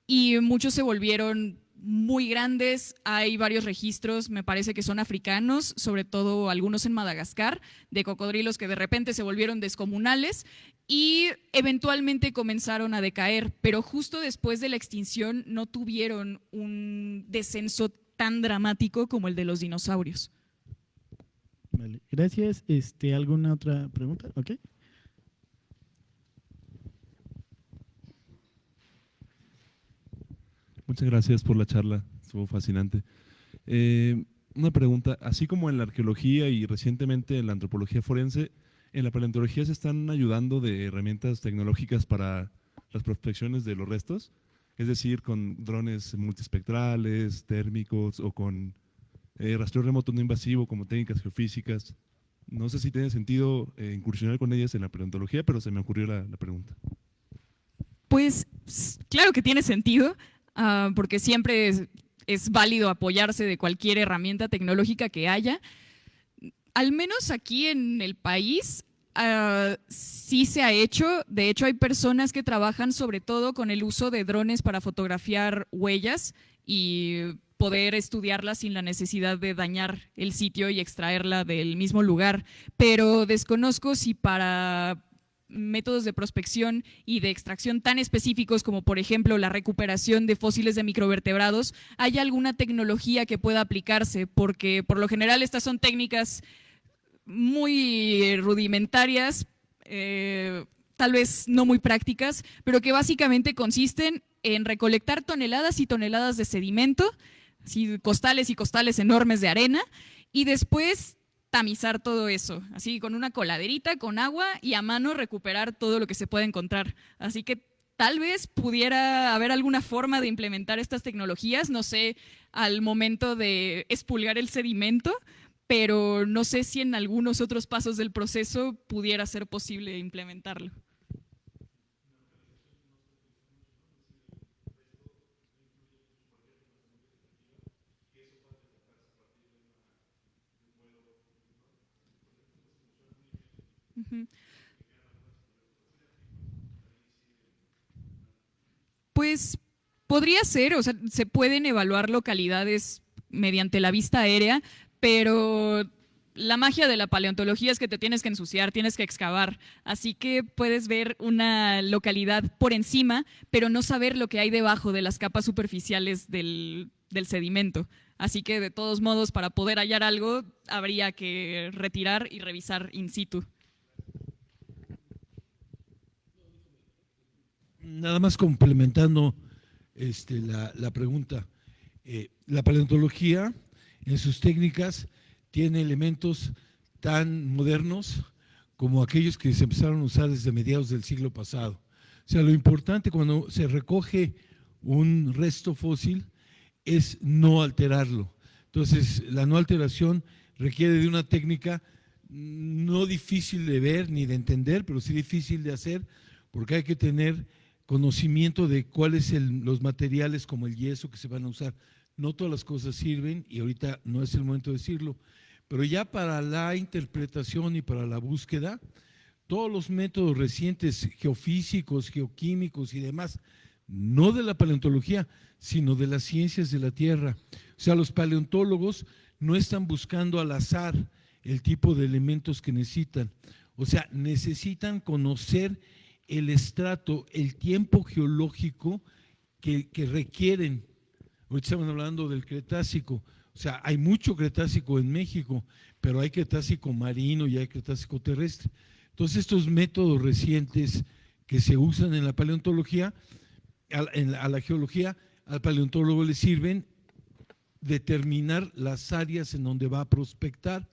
y muchos se volvieron muy grandes. Hay varios registros, me parece que son africanos, sobre todo algunos en Madagascar, de cocodrilos que de repente se volvieron descomunales y eventualmente comenzaron a decaer, pero justo después de la extinción no tuvieron un descenso tan dramático como el de los dinosaurios. Vale, gracias. ¿Alguna otra pregunta? Ok. Muchas gracias por la charla, estuvo fascinante. Una pregunta, así como en la arqueología y recientemente en la antropología forense, en la paleontología se están ayudando de herramientas tecnológicas para las prospecciones de los restos, es decir, con drones multiespectrales, térmicos o con rastreo remoto no invasivo como técnicas geofísicas. No sé si tiene sentido incursionar con ellas en la paleontología, pero se me ocurrió la pregunta. Pues claro que tiene sentido, porque siempre es válido apoyarse de cualquier herramienta tecnológica que haya. Al menos aquí en el país sí se ha hecho. De hecho, hay personas que trabajan sobre todo con el uso de drones para fotografiar huellas y poder estudiarla sin la necesidad de dañar el sitio y extraerla del mismo lugar. Pero desconozco si para métodos de prospección y de extracción tan específicos como, por ejemplo, la recuperación de fósiles de microvertebrados, hay alguna tecnología que pueda aplicarse, porque por lo general estas son técnicas muy rudimentarias, tal vez no muy prácticas, pero que básicamente consisten en recolectar toneladas y toneladas de sedimento, así, costales y costales enormes de arena, y después tamizar todo eso, así con una coladerita, con agua y a mano recuperar todo lo que se pueda encontrar. Así que tal vez pudiera haber alguna forma de implementar estas tecnologías, no sé, al momento de expulgar el sedimento, pero no sé si en algunos otros pasos del proceso pudiera ser posible implementarlo. Pues podría ser, o sea, se pueden evaluar localidades mediante la vista aérea, pero la magia de la paleontología es que te tienes que ensuciar, tienes que excavar, así que puedes ver una localidad por encima, pero no saber lo que hay debajo de las capas superficiales del sedimento. Así que de todos modos, para poder hallar algo, habría que retirar y revisar in situ. Nada más complementando la pregunta. La paleontología, en sus técnicas, tiene elementos tan modernos como aquellos que se empezaron a usar desde mediados del siglo pasado. O sea, lo importante cuando se recoge un resto fósil es no alterarlo. Entonces, la no alteración requiere de una técnica no difícil de ver ni de entender, pero sí difícil de hacer, porque hay que tener conocimiento de cuáles los materiales como el yeso que se van a usar. No todas las cosas sirven y ahorita no es el momento de decirlo, pero ya para la interpretación y para la búsqueda, todos los métodos recientes geofísicos, geoquímicos y demás, no de la paleontología, sino de las ciencias de la Tierra. O sea, los paleontólogos no están buscando al azar el tipo de elementos que necesitan. O sea, necesitan conocer el estrato, el tiempo geológico que requieren. Ahorita estamos hablando del Cretácico. O sea, hay mucho Cretácico en México, pero hay Cretácico marino y hay Cretácico terrestre. Entonces, estos métodos recientes que se usan en la paleontología, a la geología, al paleontólogo le sirven determinar las áreas en donde va a prospectar.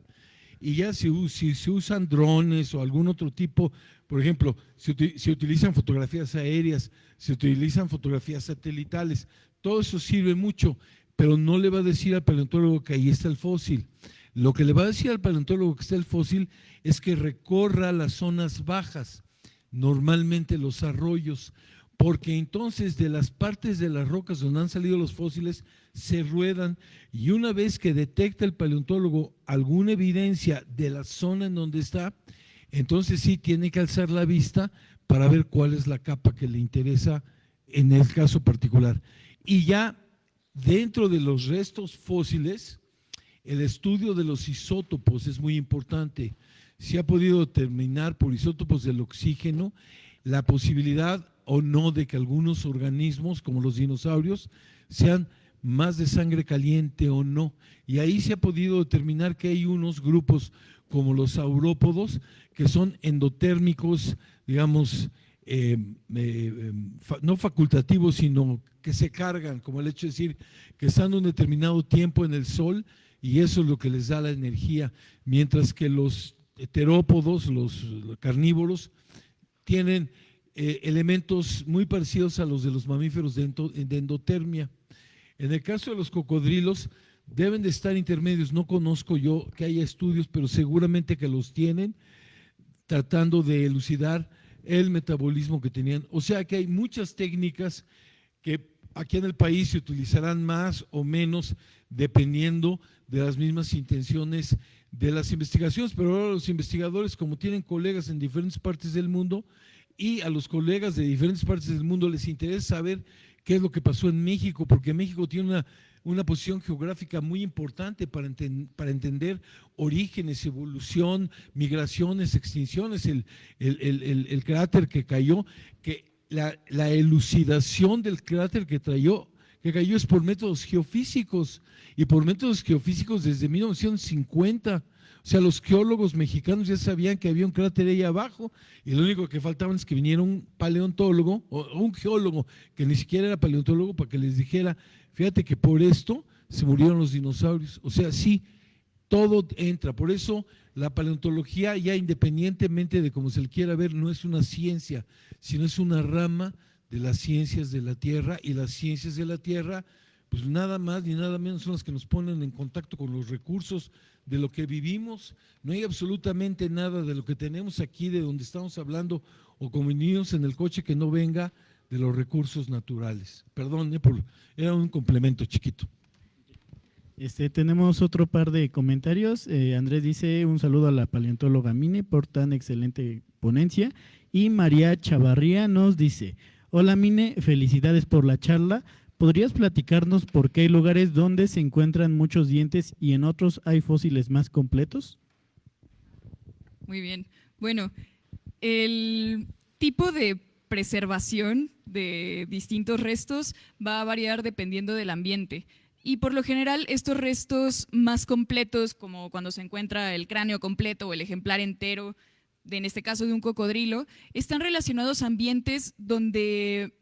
Y ya si se usan drones o algún otro tipo, por ejemplo, se utilizan fotografías aéreas, se utilizan fotografías satelitales, todo eso sirve mucho, pero no le va a decir al paleontólogo que ahí está el fósil. Lo que le va a decir al paleontólogo que está el fósil es que recorra las zonas bajas, normalmente los arroyos, porque entonces de las partes de las rocas donde han salido los fósiles se ruedan y una vez que detecta el paleontólogo alguna evidencia de la zona en donde está, entonces sí tiene que alzar la vista para ver cuál es la capa que le interesa en el caso particular. Y ya dentro de los restos fósiles, el estudio de los isótopos es muy importante. Se ha podido determinar por isótopos del oxígeno la posibilidad o no de que algunos organismos, como los dinosaurios, sean más de sangre caliente o no. Y ahí se ha podido determinar que hay unos grupos como los saurópodos que son endotérmicos, digamos, no facultativos, sino que se cargan, como el hecho de decir que están un determinado tiempo en el sol y eso es lo que les da la energía, mientras que los heterópodos, los carnívoros, tienen elementos muy parecidos a los de los mamíferos de endotermia. En el caso de los cocodrilos, deben de estar intermedios. No conozco yo que haya estudios, pero seguramente que los tienen, tratando de elucidar el metabolismo que tenían. O sea que hay muchas técnicas que aquí en el país se utilizarán más o menos dependiendo de las mismas intenciones de las investigaciones, pero ahora los investigadores, como tienen colegas en diferentes partes del mundo, y a los colegas de diferentes partes del mundo les interesa saber qué es lo que pasó en México, porque México tiene una posición geográfica muy importante para entender orígenes, evolución, migraciones, extinciones, el cráter que cayó, que la elucidación del cráter que cayó es por métodos geofísicos, y por métodos geofísicos desde 1950. O sea, los geólogos mexicanos ya sabían que había un cráter ahí abajo, y lo único que faltaba es que viniera un paleontólogo o un geólogo que ni siquiera era paleontólogo para que les dijera, fíjate que por esto se murieron los dinosaurios. O sea, sí, todo entra. Por eso la paleontología, ya independientemente de cómo se le quiera ver, no es una ciencia, sino es una rama de las ciencias de la Tierra, y las ciencias de la Tierra, pues nada más ni nada menos son las que nos ponen en contacto con los recursos de lo que vivimos. No hay absolutamente nada de lo que tenemos aquí, de donde estamos hablando, o como niños en el coche, que no venga de los recursos naturales. Perdón, era un complemento chiquito. Tenemos otro par de comentarios. Andrés dice un saludo a la paleontóloga Mine por tan excelente ponencia. Y María Chavarría nos dice, hola Mine, felicidades por la charla. ¿Podrías platicarnos por qué hay lugares donde se encuentran muchos dientes y en otros hay fósiles más completos? Muy bien. Bueno, el tipo de preservación de distintos restos va a variar dependiendo del ambiente. Y por lo general, estos restos más completos, como cuando se encuentra el cráneo completo o el ejemplar entero, en este caso de un cocodrilo, están relacionados a ambientes donde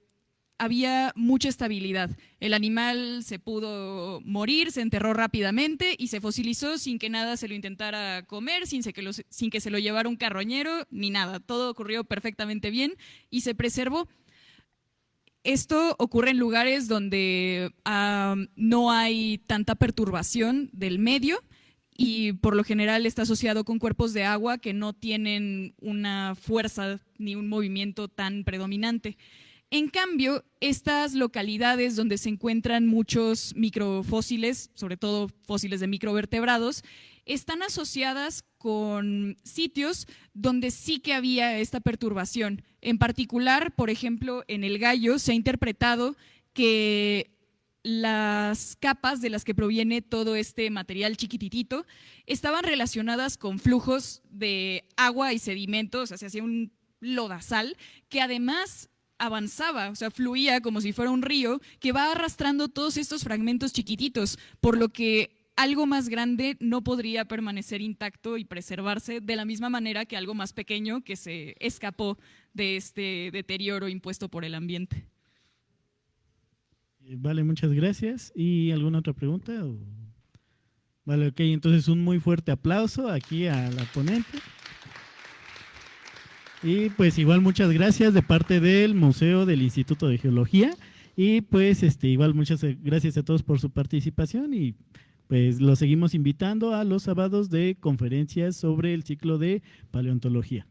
había mucha estabilidad. El animal se pudo morir, se enterró rápidamente y se fosilizó sin que nada se lo intentara comer, sin que se lo llevara un carroñero, ni nada. Todo ocurrió perfectamente bien y se preservó. Esto ocurre en lugares donde no hay tanta perturbación del medio, y por lo general está asociado con cuerpos de agua que no tienen una fuerza ni un movimiento tan predominante. En cambio, estas localidades donde se encuentran muchos microfósiles, sobre todo fósiles de microvertebrados, están asociadas con sitios donde sí que había esta perturbación. En particular, por ejemplo, en el Gallo se ha interpretado que las capas de las que proviene todo este material chiquititito estaban relacionadas con flujos de agua y sedimentos, o sea, se hacía un lodazal que además avanzaba, o sea, fluía como si fuera un río que va arrastrando todos estos fragmentos chiquititos, por lo que algo más grande no podría permanecer intacto y preservarse de la misma manera que algo más pequeño que se escapó de este deterioro impuesto por el ambiente. Vale, muchas gracias. ¿Y alguna otra pregunta? Vale, ok, entonces un muy fuerte aplauso aquí a la ponente. Y pues igual muchas gracias de parte del Museo del Instituto de Geología, y pues igual muchas gracias a todos por su participación, y pues los seguimos invitando a los sábados de conferencias sobre el ciclo de paleontología.